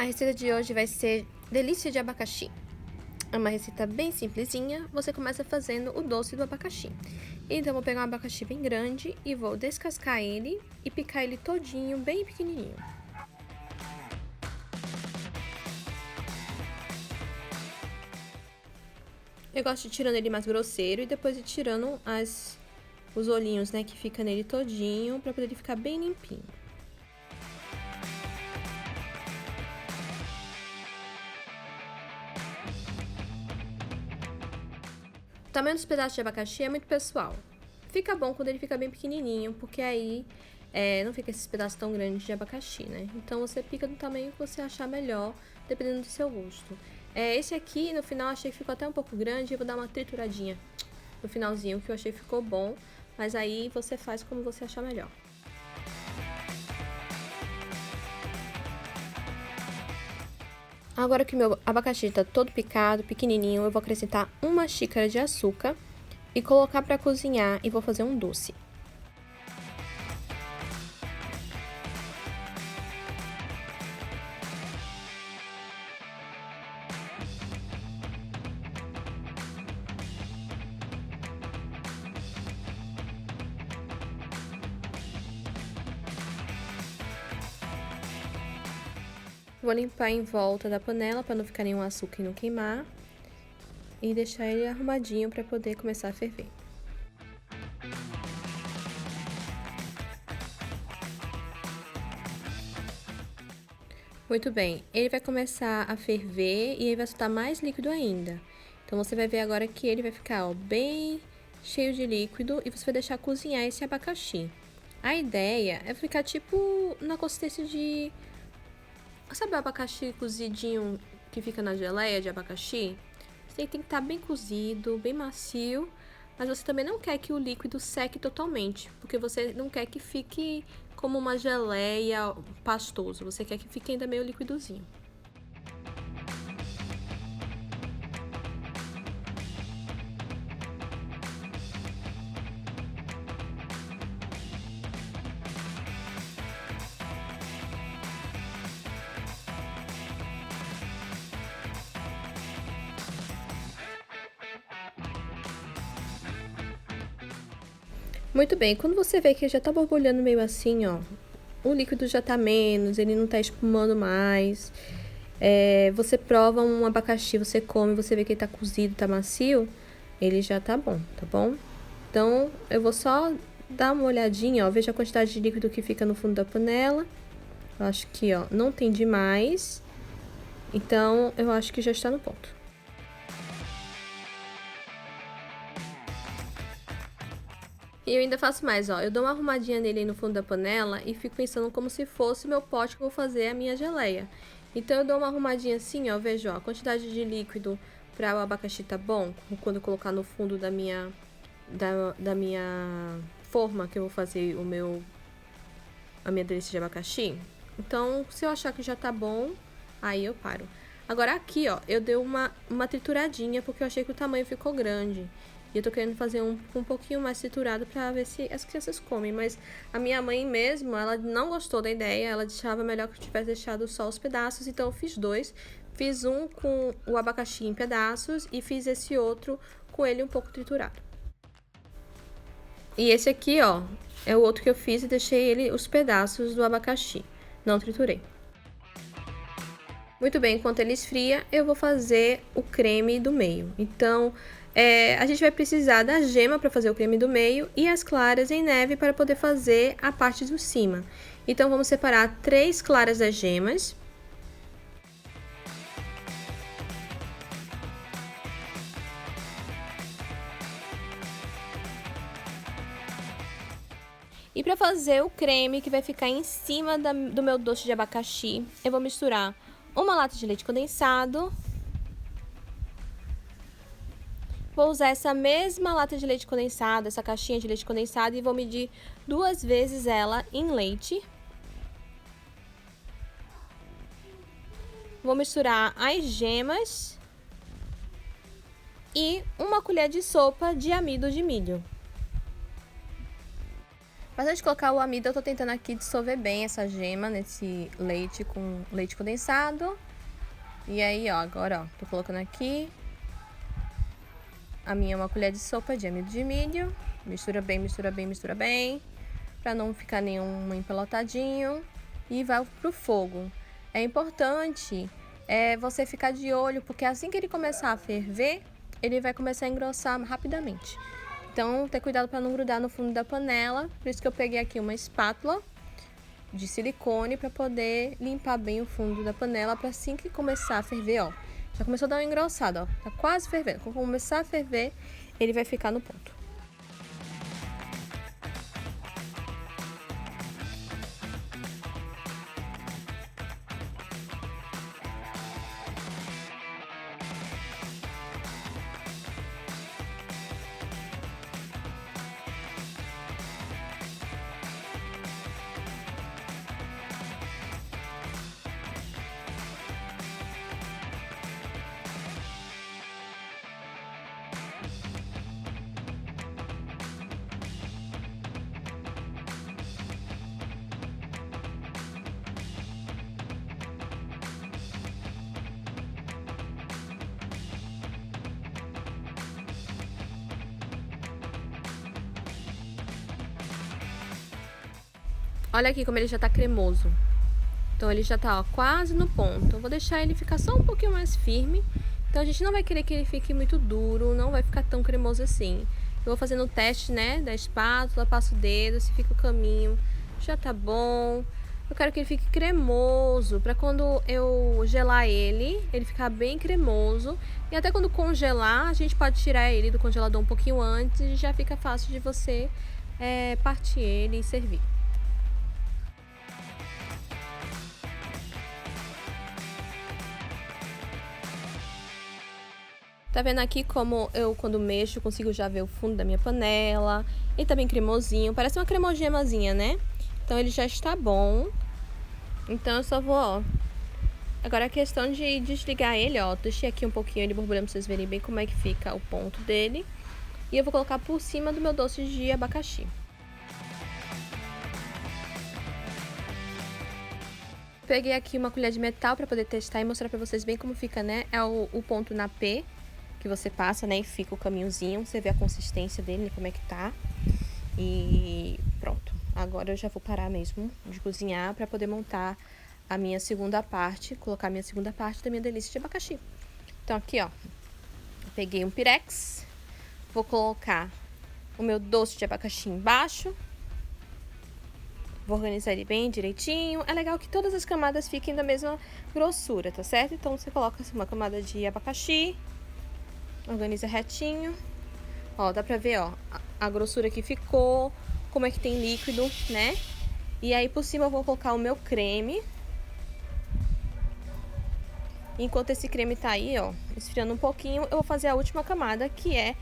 A receita de hoje vai ser delícia de abacaxi. É uma receita bem simplesinha, você começa fazendo o doce do abacaxi. Então, eu vou pegar um abacaxi bem grande e vou descascar ele e picar ele todinho, bem pequenininho. Eu gosto de tirando ele mais grosseiro e depois de tirando os olhinhos, né, que fica nele todinho, pra poder ele ficar bem limpinho. O tamanho dos pedaços de abacaxi é muito pessoal. Fica bom quando ele fica bem pequenininho, porque aí não fica esses pedaços tão grandes de abacaxi, né? Então, você pica do tamanho que você achar melhor, dependendo do seu gosto. Esse aqui, no final, achei que ficou até um pouco grande, eu vou dar uma trituradinha no finalzinho, que eu achei que ficou bom, mas aí você faz como você achar melhor. Agora que o meu abacaxi tá todo picado, pequenininho, eu vou acrescentar uma xícara de açúcar e colocar para cozinhar e vou fazer um doce. Vou limpar em volta da panela para não ficar nenhum açúcar e não queimar. E deixar ele arrumadinho para poder começar a ferver. Muito bem, ele vai começar a ferver e aí vai soltar mais líquido ainda. Então, você vai ver agora que ele vai ficar, ó, bem cheio de líquido e você vai deixar cozinhar esse abacaxi. A ideia é ficar tipo na consistência de... Sabe o abacaxi cozidinho que fica na geleia de abacaxi? Você tem que estar bem cozido, bem macio, mas você também não quer que o líquido seque totalmente, porque você não quer que fique como uma geleia pastoso, você quer que fique ainda meio liquidozinho. Muito bem, quando você vê que já tá borbulhando meio assim, ó, o líquido já tá menos, ele não tá espumando mais, você prova um abacaxi, você come, você vê que ele tá cozido, tá macio, ele já tá bom, tá bom? Então, eu vou só dar uma olhadinha, ó, veja a quantidade de líquido que fica no fundo da panela. Eu acho que, ó, não tem demais, então eu acho que já está no ponto. E eu ainda faço mais, ó, eu dou uma arrumadinha nele aí no fundo da panela e fico pensando como se fosse o meu pote que eu vou fazer a minha geleia. Então, eu dou uma arrumadinha assim, ó, veja, ó, a quantidade de líquido para o abacaxi tá bom, quando eu colocar no fundo da minha forma que eu vou fazer a minha delícia de abacaxi. Então, se eu achar que já tá bom, aí eu paro. Agora aqui, ó, eu dei uma trituradinha porque eu achei que o tamanho ficou grande. E eu tô querendo fazer um pouquinho mais triturado pra ver se as crianças comem. Mas a minha mãe mesmo, ela não gostou da ideia. Ela achava melhor que eu tivesse deixado só os pedaços. Então, eu fiz dois. Fiz um com o abacaxi em pedaços e fiz esse outro com ele um pouco triturado. E esse aqui, ó, é o outro que eu fiz e deixei ele os pedaços do abacaxi. Não triturei. Muito bem, enquanto ele esfria, eu vou fazer o creme do meio. Então, a gente vai precisar da gema para fazer o creme do meio e as claras em neve para poder fazer a parte de cima. Então, vamos separar 3 claras das gemas. E para fazer o creme que vai ficar em cima do meu doce de abacaxi, eu vou misturar uma lata de leite condensado. Vou usar essa mesma lata de leite condensado, essa caixinha de leite condensado, e vou medir 2 vezes ela em leite. Vou misturar as gemas e uma colher de sopa de amido de milho. Mas antes de colocar o amido, eu tô tentando aqui dissolver bem essa gema nesse leite com leite condensado. E aí, ó, agora, ó, tô colocando aqui a minha uma colher de sopa de amido de milho. Mistura bem, mistura bem, mistura bem, pra não ficar nenhum empelotadinho. E vai pro fogo. É importante você ficar de olho, porque assim que ele começar a ferver, ele vai começar a engrossar rapidamente. Então, ter cuidado para não grudar no fundo da panela. Por isso que eu peguei aqui uma espátula de silicone para poder limpar bem o fundo da panela, para assim que começar a ferver, ó. Já começou a dar uma engrossada, ó. Tá quase fervendo. Quando começar a ferver, ele vai ficar no ponto. Olha aqui como ele já tá cremoso. Então ele já tá, ó, quase no ponto. Eu vou deixar ele ficar só um pouquinho mais firme. Então a gente não vai querer que ele fique muito duro, não vai ficar tão cremoso assim. Eu vou fazendo o teste, né, da espátula, passo o dedo, se fica o caminho, já tá bom. Eu quero que ele fique cremoso, pra quando eu gelar ele ficar bem cremoso. E até quando congelar, a gente pode tirar ele do congelador um pouquinho antes e já fica fácil de você partir ele e servir. Tá vendo aqui como eu, quando mexo, consigo já ver o fundo da minha panela. Ele tá bem cremosinho, parece uma cremogemazinha, né? Então ele já está bom. Então eu só vou, ó. Agora a questão de desligar ele, ó. Deixei aqui um pouquinho ele borbulhando pra vocês verem bem como é que fica o ponto dele. E eu vou colocar por cima do meu doce de abacaxi. Peguei aqui uma colher de metal pra poder testar e mostrar pra vocês bem como fica, né? É o ponto na P que você passa, né? E fica o caminhozinho, você vê a consistência dele, como é que tá. E pronto. Agora eu já vou parar mesmo de cozinhar pra poder montar a minha segunda parte, colocar a minha segunda parte da minha delícia de abacaxi. Então aqui, ó, peguei um pirex, vou colocar o meu doce de abacaxi embaixo. Vou organizar ele bem direitinho. É legal que todas as camadas fiquem da mesma grossura, tá certo? Então você coloca uma camada de abacaxi, organiza retinho. Ó, dá pra ver, ó, a grossura que ficou, como é que tem líquido, né? E aí por cima eu vou colocar o meu creme. Enquanto esse creme tá aí, ó, esfriando um pouquinho, eu vou fazer a última camada, que é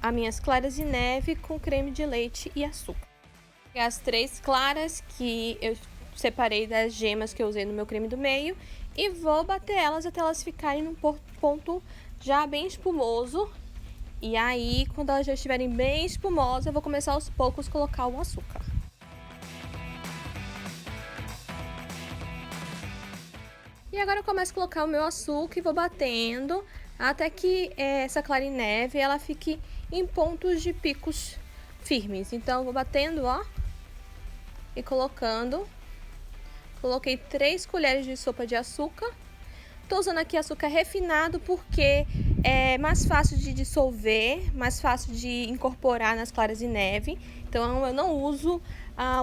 as minhas claras de neve com creme de leite e açúcar. As 3 claras que eu separei das gemas que eu usei no meu creme do meio e vou bater elas até elas ficarem num ponto já bem espumoso. E aí, quando elas já estiverem bem espumosas, eu vou começar aos poucos a colocar o açúcar. E agora eu começo a colocar o meu açúcar e vou batendo até que essa clara em neve ela fique em pontos de picos firmes. Então eu vou batendo, ó, e colocando. Coloquei 3 colheres de sopa de açúcar. Tô usando aqui açúcar refinado porque é mais fácil de dissolver, mais fácil de incorporar nas claras de neve. Então eu não uso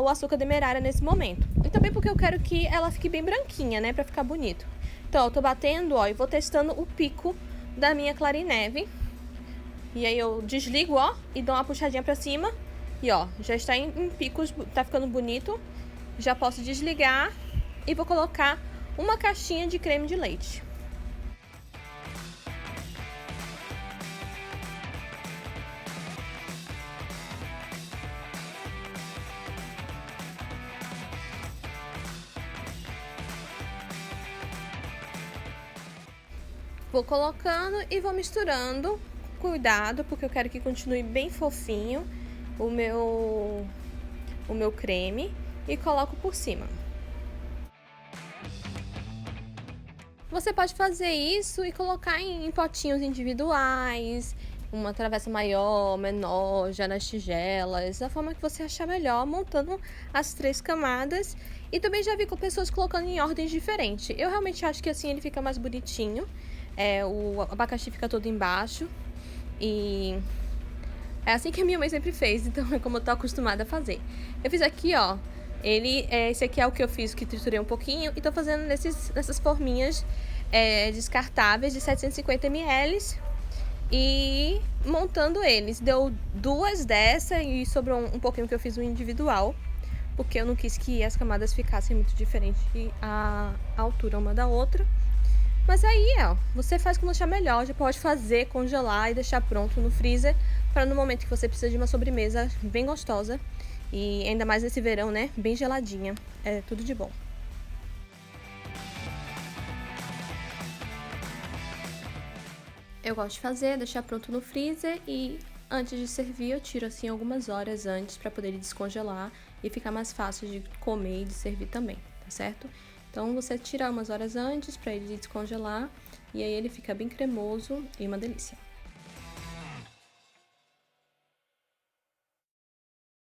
o açúcar demerara nesse momento. E também porque eu quero que ela fique bem branquinha, né, pra ficar bonito. Então eu tô batendo, ó, e vou testando o pico da minha clara em neve. E aí eu desligo, ó, e dou uma puxadinha pra cima. E ó, já está em picos, tá ficando bonito. Já posso desligar e vou colocar uma caixinha de creme de leite. Vou colocando e vou misturando. Cuidado, porque eu quero que continue bem fofinho o meu creme e coloco por cima. Você pode fazer isso e colocar em potinhos individuais, uma travessa maior, menor, já nas tigelas, da forma que você achar melhor, montando as 3 camadas. E também já vi com pessoas colocando em ordens diferentes. Eu realmente acho que assim ele fica mais bonitinho. O abacaxi fica todo embaixo. E é assim que a minha mãe sempre fez, então é como eu tô acostumada a fazer. Eu fiz aqui, ó. Esse aqui é o que eu fiz, que triturei um pouquinho, e tô fazendo nessas forminhas descartáveis de 750 ml e montando eles. Deu 2 dessa e sobrou um pouquinho que eu fiz um individual, porque eu não quis que as camadas ficassem muito diferentes a altura uma da outra. Mas aí, ó, você faz como achar melhor, já pode fazer, congelar e deixar pronto no freezer para no momento que você precisa de uma sobremesa bem gostosa e ainda mais nesse verão, né, bem geladinha. É tudo de bom. Eu gosto de fazer, deixar pronto no freezer e antes de servir eu tiro assim algumas horas antes para poder descongelar e ficar mais fácil de comer e de servir também, tá certo? Então você tira umas horas antes para ele descongelar e aí ele fica bem cremoso e uma delícia.